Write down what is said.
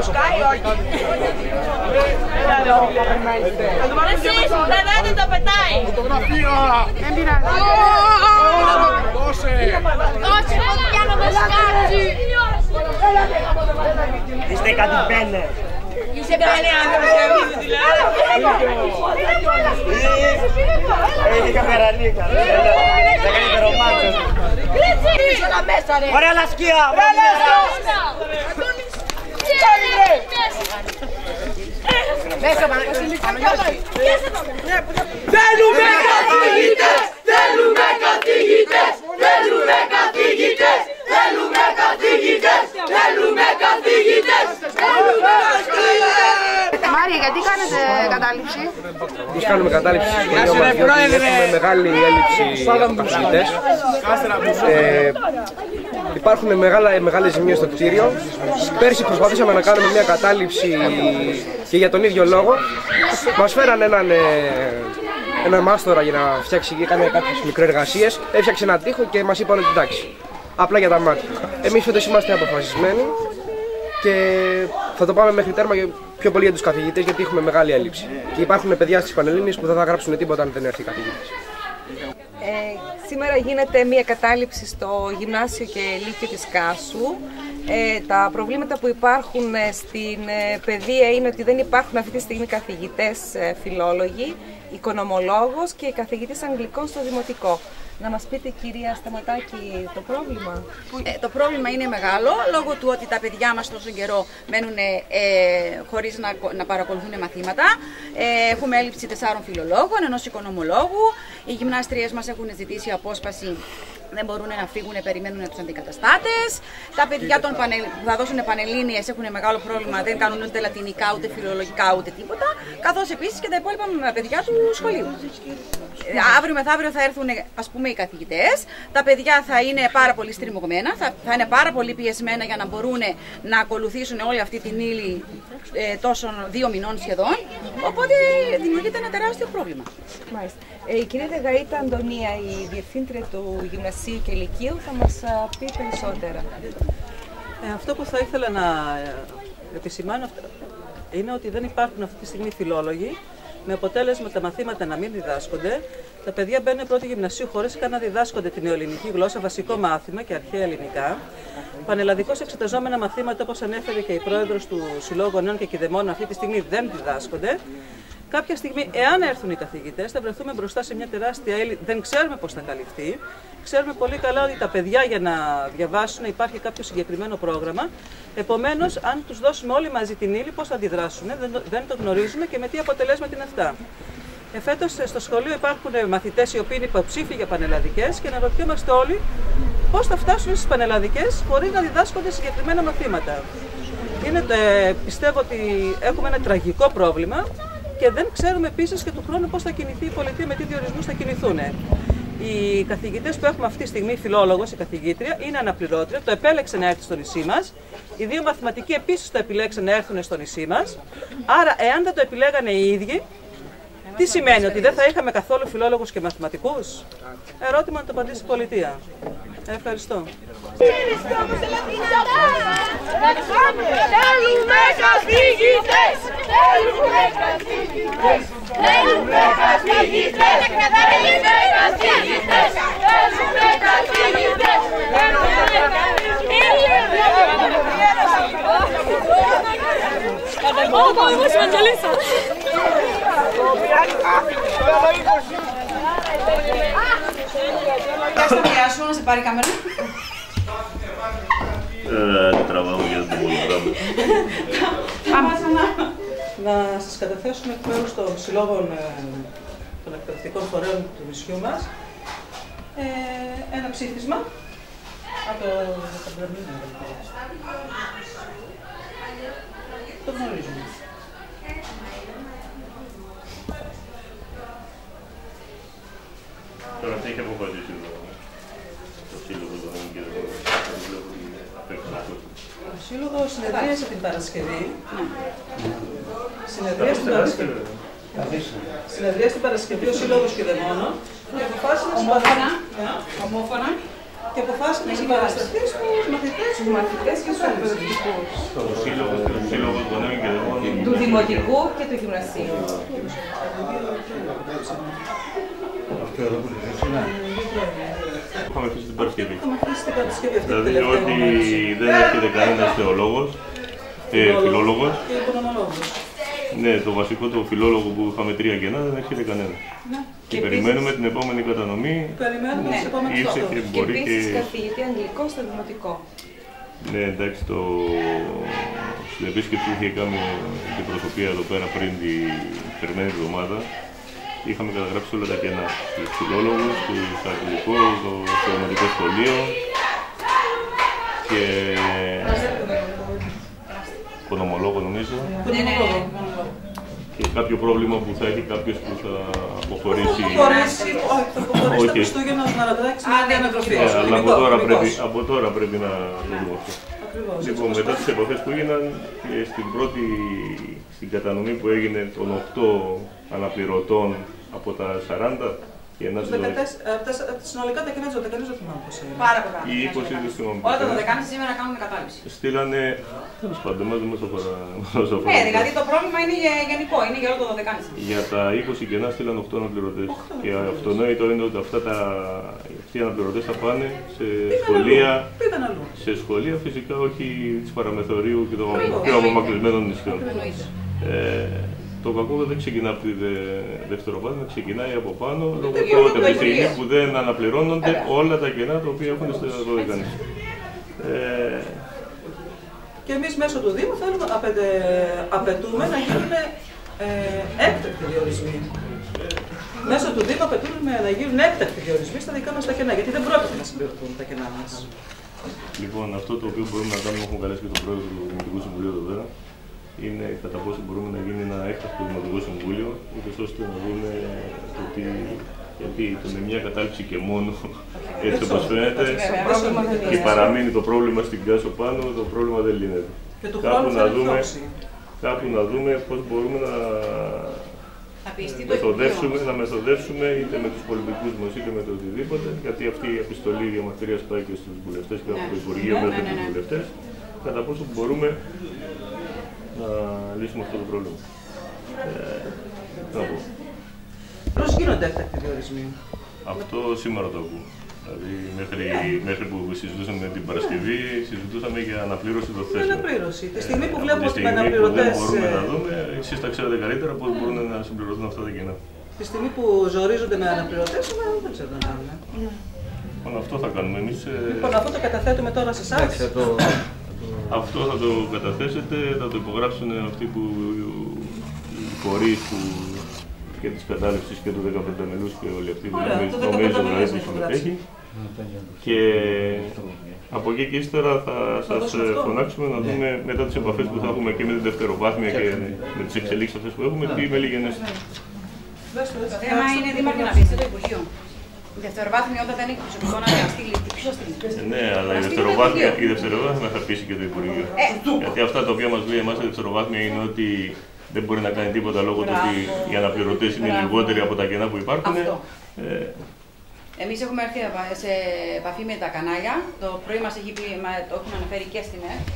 το σκάει, όχι. Εσείς, δεν το πετάει. Φωτογραφία. Δεν πειράζει. Δώσε. Όχι, φωτιά να με σκάσει. Είστε κατηπένε. Είσαι καλή άνθρωπος και εμείς δηλαδή. Έχει καμερανίκα. Δεν κάνει περομάτσο. Ωραία λασκία. Μέσα Παναγιώτη. Θέλουμε καθηγητές! Θέλουμε καθηγητές! Θέλουμε καθηγητές! Θέλουμε καθηγητές! Θέλουμε καθηγητές! Θέλουμε καθηγητές! Μάρια, γιατί κάνετε κατάληψη? Εμείς κάνουμε κατάληψη στο σχολείο μας διότι έχουμε μεγάλη έλλειψη από καθηγητές. Υπάρχουν μεγάλες ζημίες στο κτίριο. Πέρσι προσπαθήσαμε να κάνουμε μια κατάληψη και για τον ίδιο λόγο. Μας φέραν έναν μάστορα για να φτιάξει και κάνει κάποιες μικροεργασίες. Έφτιαξε έναν τοίχο και μας είπαν ότι εντάξει, απλά για τα μάτια. Εμείς φέτος είμαστε αποφασισμένοι και θα το πάμε μέχρι τέρμα πιο πολύ για τους καθηγητές γιατί έχουμε μεγάλη έλλειψη. Και υπάρχουν παιδιά στις Πανελλήνιες που δεν θα γράψουν τίποτα αν δεν έρθει καθηγητής. Σήμερα γίνεται μια κατάληψη στο Γυμνάσιο και Λύκειο της Κάσου. Τα προβλήματα που υπάρχουν στην παιδεία είναι ότι δεν υπάρχουν αυτή τη στιγμή καθηγητές φιλόλογοι, οικονομολόγος και καθηγητής αγγλικών στο δημοτικό. Να μας πείτε, κυρία Σταματάκη, το πρόβλημα. Το πρόβλημα είναι μεγάλο λόγω του ότι τα παιδιά μας τόσο καιρό μένουν χωρίς να παρακολουθούν μαθήματα. Έχουμε έλλειψη 4 φιλολόγων, ενός οικονομολόγου. Οι γυμνάστριες μας έχουν ζητήσει απόσπαση. Δεν μπορούν να φύγουν, περιμένουν τους αντικαταστάτες. Τα παιδιά που θα δώσουν πανελλήνιες έχουν μεγάλο πρόβλημα, δεν κάνουν ούτε λατινικά, ούτε φιλολογικά, ούτε τίποτα. Καθώς επίσης και τα υπόλοιπα παιδιά του σχολείου. Αύριο μεθαύριο θα έρθουν, ας πούμε, οι καθηγητές. Τα παιδιά θα είναι πάρα πολύ στριμωγμένα, θα είναι πάρα πολύ πιεσμένα για να μπορούν να ακολουθήσουν όλη αυτή την ύλη τόσων 2 μηνών σχεδόν. Οπότε δημιουργείται ένα τεράστιο πρόβλημα. Μάλιστα. Η κυρία Δεγαΐτα Αντωνία, η διευθύντρια του Γυμνασίου και Λυκείου, θα μας πει περισσότερα. Αυτό που θα ήθελα να επισημάνω είναι ότι δεν υπάρχουν αυτή τη στιγμή φιλόλογοι, με αποτέλεσμα τα μαθήματα να μην διδάσκονται. Τα παιδιά μπαίνουν πρώτη γυμνασίου χωρίς καν να διδάσκονται την νεοελληνική γλώσσα, βασικό μάθημα και αρχαία ελληνικά. Πανελλαδικώς εξεταζόμενα μαθήματα, όπως ανέφερε και η πρόεδρος του Συλλόγου Νέων και Κηδεμόνων, αυτή τη στιγμή δεν διδάσκονται. Κάποια στιγμή, εάν έρθουν οι καθηγητές, θα βρεθούμε μπροστά σε μια τεράστια ύλη. Δεν ξέρουμε πώς θα καλυφθεί. Ξέρουμε πολύ καλά ότι τα παιδιά για να διαβάσουν υπάρχει κάποιο συγκεκριμένο πρόγραμμα. Επομένως, αν τους δώσουμε όλοι μαζί την ύλη, πώς θα αντιδράσουν, δεν το γνωρίζουμε και με τι αποτελέσματα είναι αυτά. Φέτος στο σχολείο υπάρχουν μαθητές οι οποίοι είναι υποψήφοι για πανελλαδικές και αναρωτιόμαστε όλοι πώς θα φτάσουν στις πανελλαδικές χωρίς να διδάσκονται συγκεκριμένα μαθήματα. Πιστεύω ότι έχουμε ένα τραγικό πρόβλημα. Και δεν ξέρουμε επίσης και του χρόνου πώς θα κινηθεί η πολιτεία, με τι διορισμούς θα κινηθούν. Οι καθηγητές που έχουμε αυτή τη στιγμή, φιλόλογος, η καθηγήτρια, είναι αναπληρώτρια, το επέλεξε να έρθει στο νησί μας. Οι 2 μαθηματικοί επίσης το επιλέξαν να έρθουν στο νησί μας. Άρα, εάν δεν το επιλέγανε οι ίδιοι, τι σημαίνει, ότι δεν θα είχαμε καθόλου φιλόλογους και μαθηματικούς? Ερώτημα να το απαντήσει η πολιτεία. Ευχαριστώ. Θέλουμε καθηγητές! Θέλουμε καθηγητές! Θέλουμε καθηγητές! Θέλουμε καθηγητές! Θέλουμε καθηγητές! Σου να σε πάρει κάμερα. Τραβάμε για το πράγμα. Να σας καταθέσουμε εκ μέρους των συλλόγων των εκπαιδευτικών φορέων του νησιού μας ένα ψήφισμα από το Μπερλίνο. Το γνωρίζουμε. Τώρα τι έχει αποφασίσει το Σύλλογο των Κηδεμόνων και Ο Σύλλογος συνεδρίασε την Παρασκευή. Συνεδρίασε την Παρασκευή ο Σύλλογος Κηδεμόνων και αποφάσισε ομόφωνα και αποφάσισε να συμπαρασταθεί στους μαθητές και στους εκπαιδευτικούς. Το Σύλλογο Δημοτικού και του Γυμνασίου. Είχαμε αφήσει την Παρασκευή. αυτή Δηλαδή την ότι δεν έρχεται κανένας θεολόγος, φιλόλογος. Και οικονομολόγος. Ναι, το βασικό το φιλόλογο που είχαμε 3 κενά δεν έρχεται κανένα. Και περιμένουμε την επόμενη κατανομή. Περιμένουμε τις επόμενες Ήρθε και Και μπορεί επίσης και... καθηγητή αγγλικό στο Δημοτικό. Ναι, εντάξει, στην επίσκεψη που είχε κάνει την προσωπία εδώ πέρα πριν την περμένη εβδομάδα, είχαμε καταγράψει όλα τα κενά. Στους φιλόλογους, στους αγγλικούς, στο δημοτικό σχολείο και οικονομολόγο νομίζω. Και κάποιο πρόβλημα που θα έχει κάποιος που θα αποχωρήσει. Θα αποχωρήσει τα Χριστούγεννα να ανατρέξει με ανατροφή. Αλλά από τώρα πρέπει να δούμε αυτό. Λοιπόν, μετά τις επαφές που έγιναν και στην κατανομή που έγινε των 8 αναπληρωτών από τα 40 και ένα συνολικά τα κενά της 12 δεν θυμάμαι πώς είναι. Πάρα πολλά. Οι 20 δεν θυμάμαι. Όλα τα 12 σήμερα κάνουν κατάληψη. Στείλανε, τέλος πάντων, μας δεν μας αφορά. Ναι, δηλαδή το πρόβλημα είναι γενικό, είναι για όλο το 12. Για τα 20 κενά στείλαν 8 αναπληρωτές. Και αυτονόητο είναι ότι αυτοί οι αναπληρωτές θα πάνε σε σχολεία, φυσικά όχι της Παραμεθορίου και των πιο απομακρυσμένων νησιών. Το κακό δεν ξεκινά από τη δευτεροβάθμια, ξεκινάει από πάνω, λόγω του ότι από τη στιγμή που δεν αναπληρώνονται όλα τα κενά τα οποία έχουν στο 12. Και εμείς μέσω του Δήμου απαιτούμε να γίνουν έκτακτοι διορισμοί. Μέσω του Δήμου απαιτούμε να γίνουν έκτακτοι διορισμοί στα δικά μας τα κενά, γιατί δεν πρόκειται να συμπληρωθούν τα κενά μας. Λοιπόν, αυτό το οποίο μπορούμε να κάνουμε, έχουμε καλέσει και τον πρόεδρο του Δημοτικού Συμβουλίου εδώ πέρα, είναι κατά πόσο μπορούμε να γίνει ένα έκτακτο Δημοτικό Συμβούλιο, ώστε να δούμε το τι. Γιατί με μια κατάληψη και μόνο, έτσι όπως φαίνεται, και παραμείνει το πρόβλημα στην Κάσο πάνω, το πρόβλημα δεν λύνεται. Κάπου να δούμε πώς μπορούμε να μεθοδεύσουμε είτε με τους πολιτικούς μας είτε με το οτιδήποτε, γιατί αυτή η επιστολή διαμαρτυρίας πάει και στους βουλευτές και από το Υπουργείο μέχρι τους βουλευτές, κατά πόσο μπορούμε να λύσουμε αυτό το πρόβλημα. Πώς γίνονται έκτακτοι διορισμοί? Αυτό σήμερα το ακούω. Δηλαδή μέχρι που συζητούσαμε την Παρασκευή, συζητούσαμε για αναπλήρωση των θέσεων. Αναπλήρωση. Τη στιγμή που βλέπουμε ότι με αναπληρωτές. Δεν μπορούμε να δούμε, εσείς τα ξέρετε καλύτερα πώς μπορούν να συμπληρωθούν αυτά τα κενά. Τη στιγμή που ζορίζονται με αναπληρωτές, δεν ξέρω να κάνουμε. Λοιπόν, αυτό θα κάνουμε εμείς. Λοιπόν, αυτό το καταθέτουμε τώρα σε εσάς. Αυτό θα το καταθέσετε, θα το υπογράψουν αυτοί που οι φορείς και της κατάληψης και του 15 μελούς και όλοι αυτοί που νομίζω δηλαδή που συμμετέχει. Και από εκεί και ύστερα θα σας φωνάξουμε να δούμε μετά τις επαφές που θα έχουμε και με την δευτεροβάθμια και με τις εξελίξεις αυτές που έχουμε, τι μέλη γενέστε. Το θέμα είναι, Δήμαρχε, να πιεστεί το Υπουργείο. Η δευτεροβάθμια όταν δεν έχει προσωπικό να στείλει, ποιος θα στείλει? Ναι, αλλά η δευτεροβάθμια θα πείσει και το Υπουργείο. Γιατί αυτά τα οποία μας λέει εμάς η δευτεροβάθμια είναι ότι δεν μπορεί να κάνει τίποτα λόγω του ότι οι αναπληρωτές είναι λιγότεροι από τα κενά που υπάρχουν. Εμείς έχουμε έρθει σε επαφή με τα κανάλια. Το πρωί μας το έχουν αναφέρει και στην ΕΡΤ.